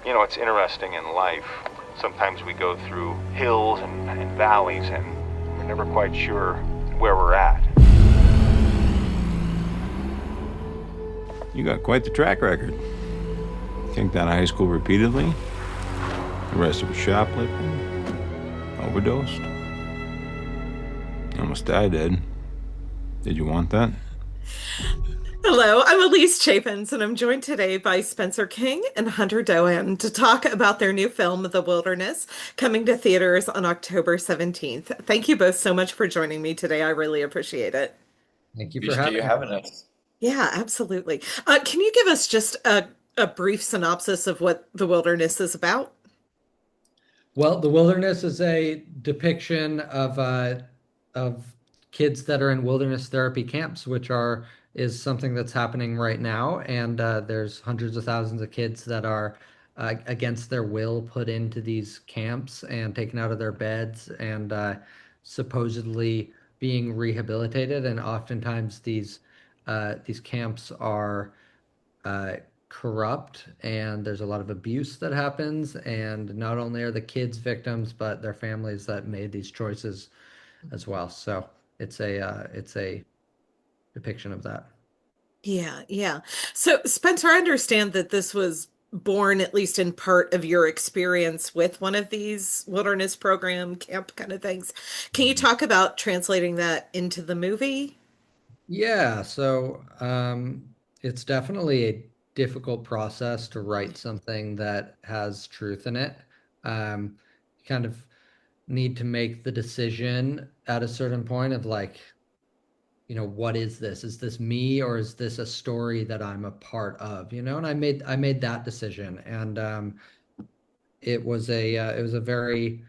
It's interesting in life. Sometimes we go through hills and valleys, and we're never quite sure where we're at. You got quite the track record. Kicked out of high school repeatedly, arrested for shoplifting, overdosed. Almost died, Ed. Did you want that? Hello, I'm Alise Chapins, and I'm joined today by Spencer King and Hunter Doohan to talk about their new film, The Wilderness, coming to theaters on October 17th. Thank you both so much for joining me today. I really appreciate it. Thank you for Appreciate you having me. having us. Yeah, absolutely. Can you give us just a brief synopsis of what The Wilderness is about? Well, The Wilderness is a depiction of kids that are in wilderness therapy camps, which are is something that's happening right now. And there's hundreds of thousands of kids that are against their will put into these camps and taken out of their beds and supposedly being rehabilitated. And oftentimes these camps are uh, corrupt and there's a lot of abuse that happens. And not only are the kids victims, but their families that made these choices as well. So it's a depiction of that. Yeah, yeah. So, Spencer, I understand that this was born, at least in part, of your experience with one of these wilderness program camp kind of things. Can you talk about translating that into the movie? Yeah, so it's definitely a difficult process to write something that has truth in it. You kind of need to make the decision at a certain point of like, what is this? Is this me or is this a story that I'm a part of? And I made that decision, and it was a very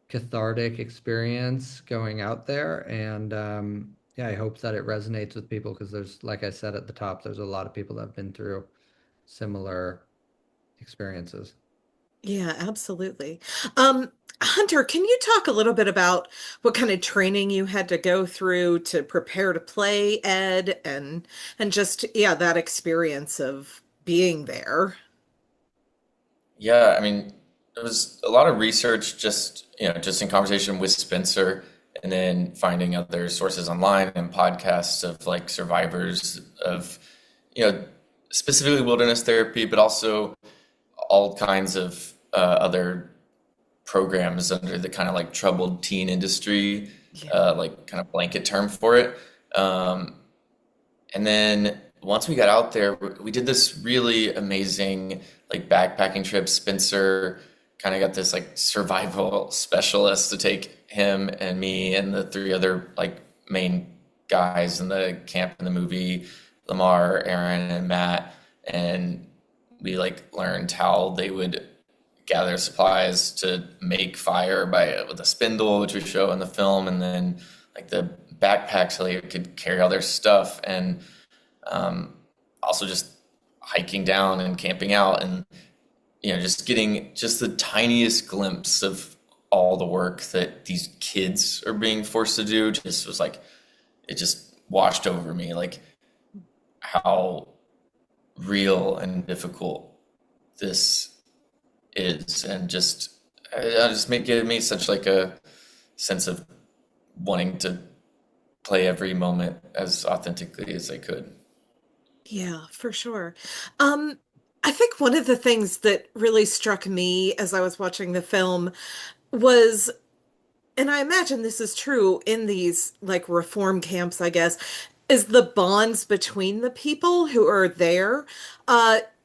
cathartic experience going out there, and yeah, I hope that it resonates with people because there's, like I said at the top, there's a lot of people that have been through similar experiences. Yeah, absolutely. Hunter, can you talk a little bit about what kind of training you had to go through to prepare to play Ed and just yeah, that experience of being there? Yeah, I mean, it was a lot of research just in conversation with Spencer and then finding other sources online and podcasts of like survivors of, you know, specifically wilderness therapy, but also all kinds of other programs under the kind of like troubled teen industry, Yeah. like kind of blanket term for it. Um, And then once we got out there, we did this really amazing like backpacking trip. Spencer kind of got this like survival specialist to take him and me and the three other like main guys in the camp in the movie, Lamar, Aaron, and Matt. And we like learned how they would gather supplies to make fire by with a spindle, which we show in the film, and then like the backpacks so they could carry all their stuff, and um, also just hiking down and camping out, and just getting just the tiniest glimpse of all the work that these kids are being forced to do just was like it just washed over me like how real and difficult this is, and just I just make give me such like a sense of wanting to play every moment as authentically as I could. Yeah, for sure. Um, I think one of the things that really struck me as I was watching the film was, and I imagine this is true in these like reform camps, I guess, is the bonds between the people who are there.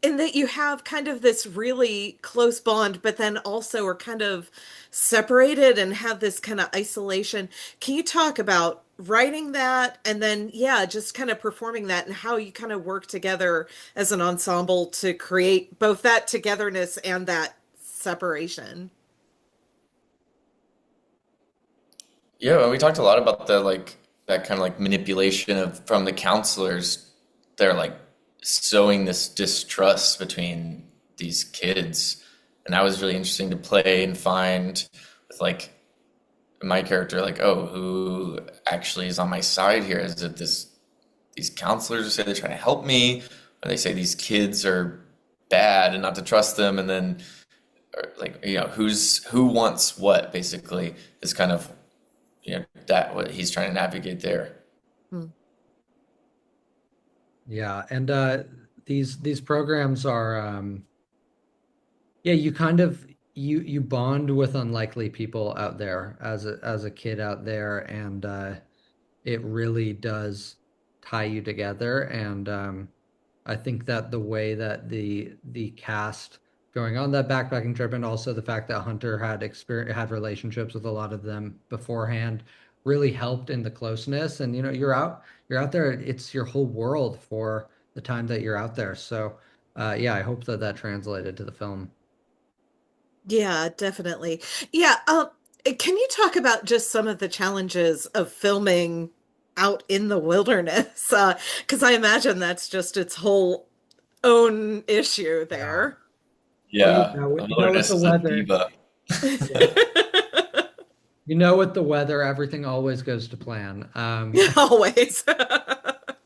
In that you have kind of this really close bond, but then also are kind of separated and have this kind of isolation. Can you talk about writing that and then, yeah, just kind of performing that and how you kind of work together as an ensemble to create both that togetherness and that separation? Yeah, well, we talked a lot about the like that kind of like manipulation of from the counselors. They're like sowing this distrust between these kids, and that was really interesting to play and find with like my character, like, oh, who actually is on my side here? Is it these counselors who say they're trying to help me, or they say these kids are bad and not to trust them, and then or like who wants what basically is kind of that what he's trying to navigate there. Hmm. Yeah, and these programs are yeah, you kind of you bond with unlikely people out there as a kid out there, and it really does tie you together. And I think that the way that the cast going on that backpacking trip, and also the fact that Hunter had relationships with a lot of them beforehand, really helped in the closeness. And you're out there. It's your whole world for the time that you're out there. So yeah, I hope that that translated to the film. Yeah, definitely. Yeah, can you talk about just some of the challenges of filming out in the wilderness? Because I imagine that's just its whole own issue Yeah. there. Well, Yeah, the with wilderness the is a weather, diva. yeah. With the weather, everything always goes to plan. Always.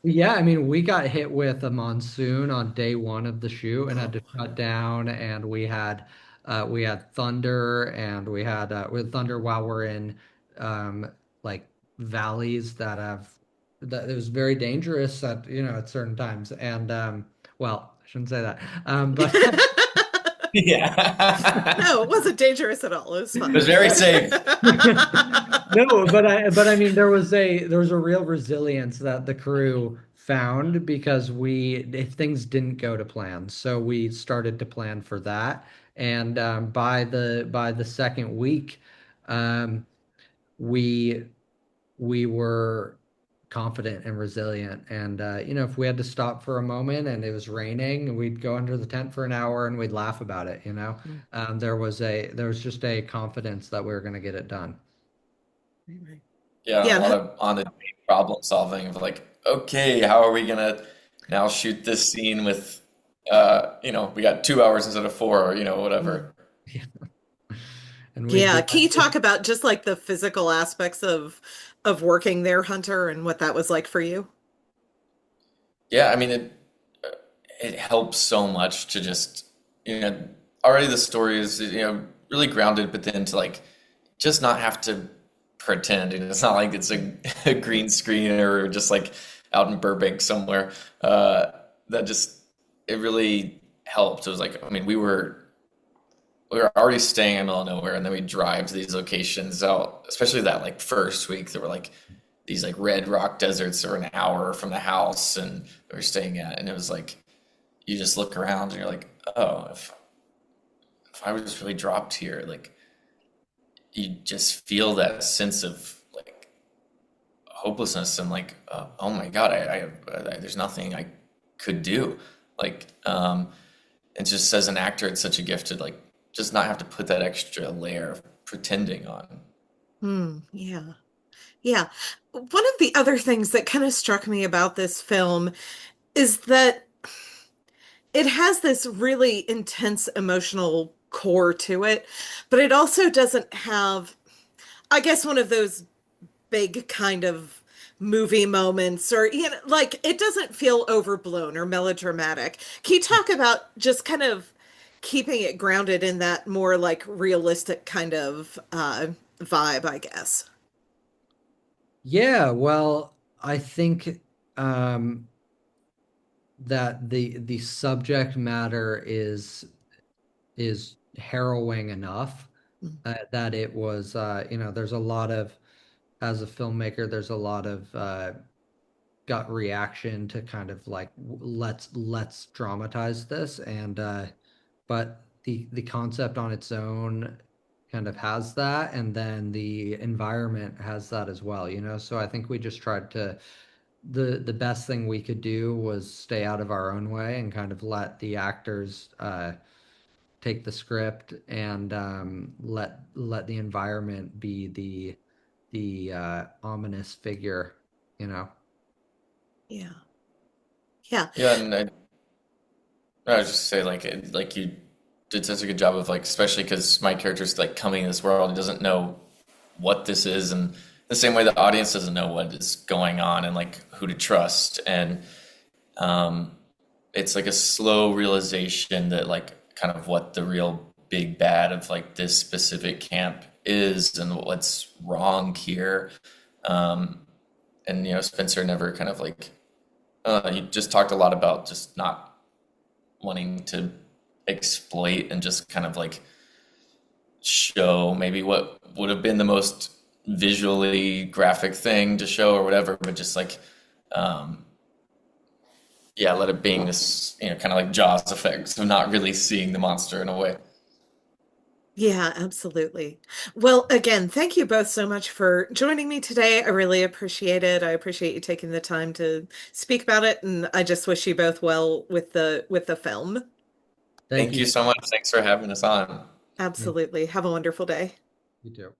Yeah, I mean, we got hit with a monsoon on day one of the shoot and had to shut down, and we had thunder, and we had thunder while we're in like valleys that it was very dangerous at at certain times, and well, I shouldn't say that, but Yeah. No, it wasn't dangerous at all. It was It was fine. very safe. no, but I mean there was a real resilience that the crew found because we if things didn't go to plan, so we started to plan for that, and by the second week, um, we we were confident and resilient, and if we had to stop for a moment and it was raining, we'd go under the tent for an hour and we'd laugh about it. There was just a confidence that we were going to get it done. Yeah, and a lot Yeah, of on the problem solving of like, okay, how are we gonna now shoot this scene with we got 2 hours instead of four, or whatever. And we'd yeah. be Can like, you talk about just like the physical aspects of working there, Hunter, and what that was like for you? Yeah, I mean it helps so much to just you know already the story is really grounded, but then to like just not have to pretend. And it's not like it's a green screen or just like out in Burbank somewhere. That just it really helped. It was like, I mean, we were already staying in the middle of nowhere, and then we drive to these locations out, especially that like first week. There were like these like red rock deserts that were an hour from the house and we were staying at, and it was like you just look around and you're like, oh, if I was just really dropped here, like you just feel that sense of like hopelessness and like, oh my God, there's nothing I could do. Like, it just as an actor, it's such a gift to like just not have to put that extra layer of pretending on. Yeah. Yeah. One of the other things that kind of struck me about this film is that it has this really intense emotional core to it, but it also doesn't have, I guess, one of those big kind of movie moments or, like it doesn't feel overblown or melodramatic. Can you talk about just kind of keeping it grounded in that more like realistic kind of vibe, I guess? yeah, well, I think um, that the subject matter is harrowing enough that it was there's a lot of as a filmmaker there's a lot of gut reaction to kind of like let's dramatize this, and but the concept on its own kind of has that, and then the environment has that as well, so I think we just tried to the best thing we could do was stay out of our own way and kind of let the actors take the script, and let the environment be the ominous figure, you know. Yeah. Yeah. Yeah, and I was just say like like you did such a good job of like, especially because my character's like coming in this world, he doesn't know what this is, and the same way the audience doesn't know what is going on and like who to trust, and um, it's like a slow realization that like kind of what the real big bad of like this specific camp is and what's wrong here. Um, and Spencer never kind of like he just talked a lot about just not wanting to exploit and just kind of like show maybe what would have been the most visually graphic thing to show or whatever, but just like um, yeah, let it being this kind of like Jaws effect, so not really seeing the monster in a way. Yeah, absolutely. Well, again, thank you both so much for joining me today. I really appreciate it. I appreciate you taking the time to speak about it, and I just wish you both well with the film. Thank Thank you you so so much. Thanks for having us on. much. Absolutely. Have a wonderful day. You too.